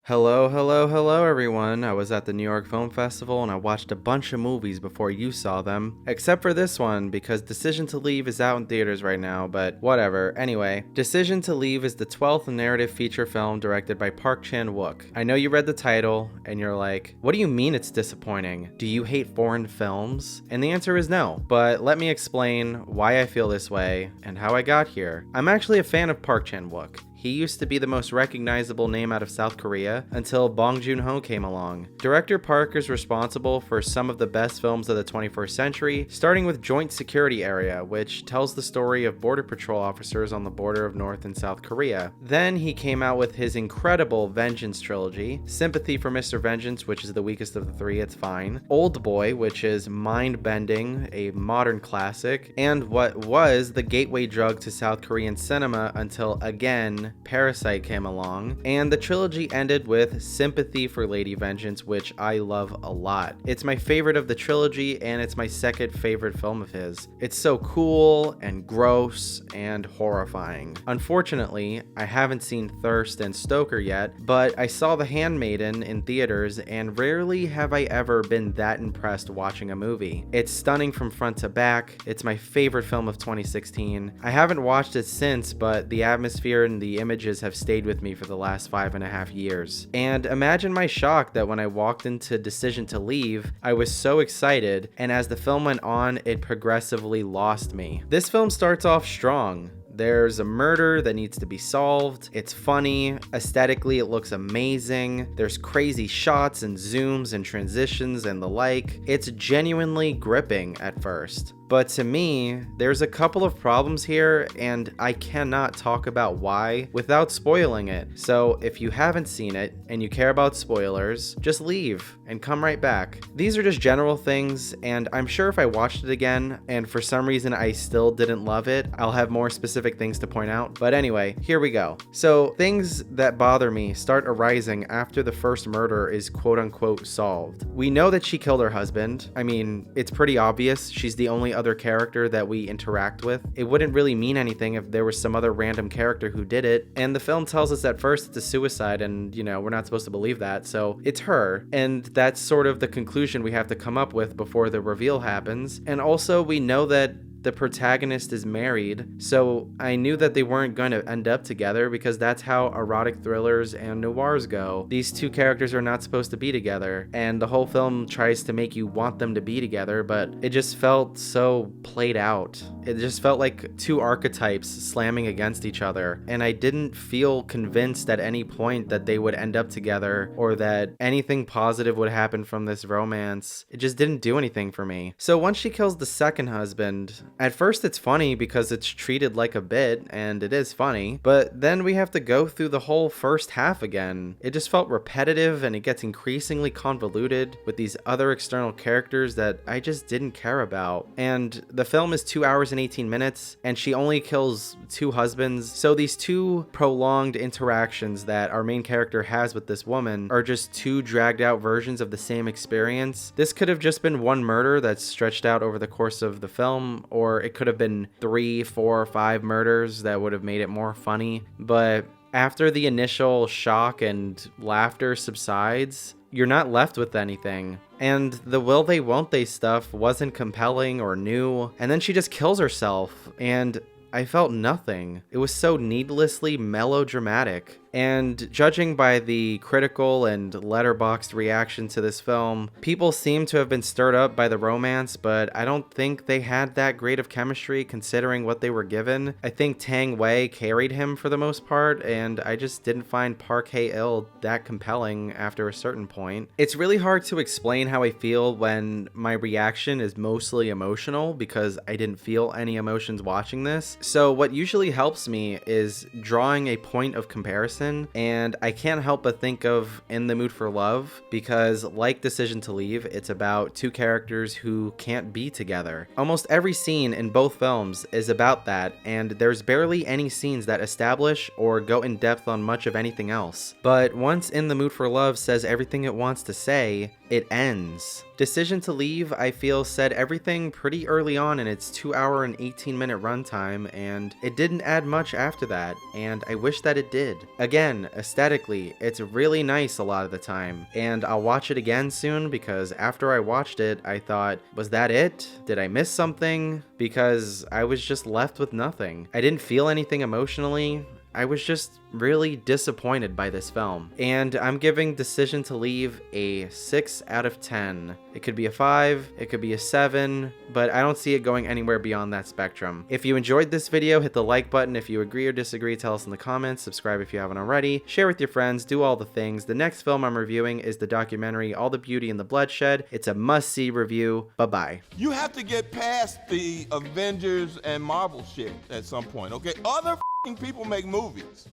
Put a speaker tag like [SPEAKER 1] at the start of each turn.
[SPEAKER 1] Hello, hello, hello, everyone. I was at the New York Film Festival and I watched a bunch of movies before you saw them. Except for this one, because Decision to Leave is out in theaters right now, but whatever. Anyway, Decision to Leave is the 12th narrative feature film directed by Park Chan-wook. I know you read the title and you're like, what do you mean it's disappointing? Do you hate foreign films? And the answer is no, but let me explain why I feel this way and how I got here. I'm actually a fan of Park Chan-wook. He used to be the most recognizable name out of South Korea until Bong Joon-ho came along. Director Park is responsible for some of the best films of the 21st century, starting with Joint Security Area, which tells the story of border patrol officers on the border of North and South Korea. Then he came out with his incredible Vengeance trilogy, Sympathy for Mr. Vengeance, which is the weakest of the three, it's fine, Old Boy, which is mind-bending, a modern classic, and what was the gateway drug to South Korean cinema until, again, Parasite came along, and the trilogy ended with Sympathy for Lady Vengeance, which I love a lot. It's my favorite of the trilogy, and it's my second favorite film of his. It's so cool and gross and horrifying. Unfortunately, I haven't seen Thirst and Stoker yet, but I saw The Handmaiden in theaters, and rarely have I ever been that impressed watching a movie. It's stunning from front to back. It's my favorite film of 2016. I haven't watched it since, but the atmosphere and the images have stayed with me for the last 5.5 years. And imagine my shock that when I walked into Decision to Leave, I was so excited, and as the film went on, it progressively lost me. This film starts off strong. There's a murder that needs to be solved. It's funny. Aesthetically, it looks amazing. There's crazy shots and zooms and transitions and the like. It's genuinely gripping at first. But to me, there's a couple of problems here, and I cannot talk about why without spoiling it. So if you haven't seen it and you care about spoilers, just leave and come right back. These are just general things, and I'm sure if I watched it again and for some reason I still didn't love it, I'll have more specific things to point out. But anyway, here we go. So things that bother me start arising after the first murder is quote unquote solved. We know that she killed her husband. I mean, it's pretty obvious. She's the only other character that we interact with. It wouldn't really mean anything if there was some other random character who did it, and the film tells us at first it's a suicide, and we're not supposed to believe that, so it's her, and that's sort of the conclusion we have to come up with before the reveal happens. And also we know that the protagonist is married, so I knew that they weren't going to end up together because that's how erotic thrillers and noirs go. These two characters are not supposed to be together, and the whole film tries to make you want them to be together, but it just felt so played out. It just felt like two archetypes slamming against each other, and I didn't feel convinced at any point that they would end up together or that anything positive would happen from this romance. It just didn't do anything for me. So once she kills the second husband, at first it's funny because it's treated like a bit, and it is funny, but then we have to go through the whole first half again. It just felt repetitive, and it gets increasingly convoluted with these other external characters that I just didn't care about. And the film is 2 hours and 18 minutes, and she only kills two husbands, so these two prolonged interactions that our main character has with this woman are just two dragged out versions of the same experience. This could have just been one murder that's stretched out over the course of the film, or it could have been 3, 4, 5 murders that would have made it more funny. But after the initial shock and laughter subsides, you're not left with anything. And the will they won't they stuff wasn't compelling or new. And then she just kills herself, and I felt nothing. It was so needlessly melodramatic. And judging by the critical and Letterboxd reaction to this film, people seem to have been stirred up by the romance, but I don't think they had that great of chemistry considering what they were given. I think Tang Wei carried him for the most part, and I just didn't find Park Hae-il that compelling after a certain point. It's really hard to explain how I feel when my reaction is mostly emotional because I didn't feel any emotions watching this. So what usually helps me is drawing a point of comparison, and I can't help but think of In the Mood for Love because, like Decision to Leave, it's about two characters who can't be together. Almost every scene in both films is about that, and there's barely any scenes that establish or go in depth on much of anything else. But once In the Mood for Love says everything it wants to say, it ends. Decision to Leave, I feel, said everything pretty early on in its 2-hour and 18-minute runtime, and it didn't add much after that, and I wish that it did. Again, aesthetically, it's really nice a lot of the time, and I'll watch it again soon because after I watched it, I thought, was that it? Did I miss something? Because I was just left with nothing. I didn't feel anything emotionally. I was just really disappointed by this film, and I'm giving Decision to Leave a 6 out of 10. It could be a 5, it could be a 7, but I don't see it going anywhere beyond that spectrum. If you enjoyed this video, hit the like button. If you agree or disagree, tell us in the comments. Subscribe if you haven't already. Share with your friends, do all the things. The next film I'm reviewing is the documentary All the Beauty and the Bloodshed. It's a must-see review. Bye-bye.
[SPEAKER 2] You have to get past the Avengers and Marvel shit at some point, okay? Other people make movies.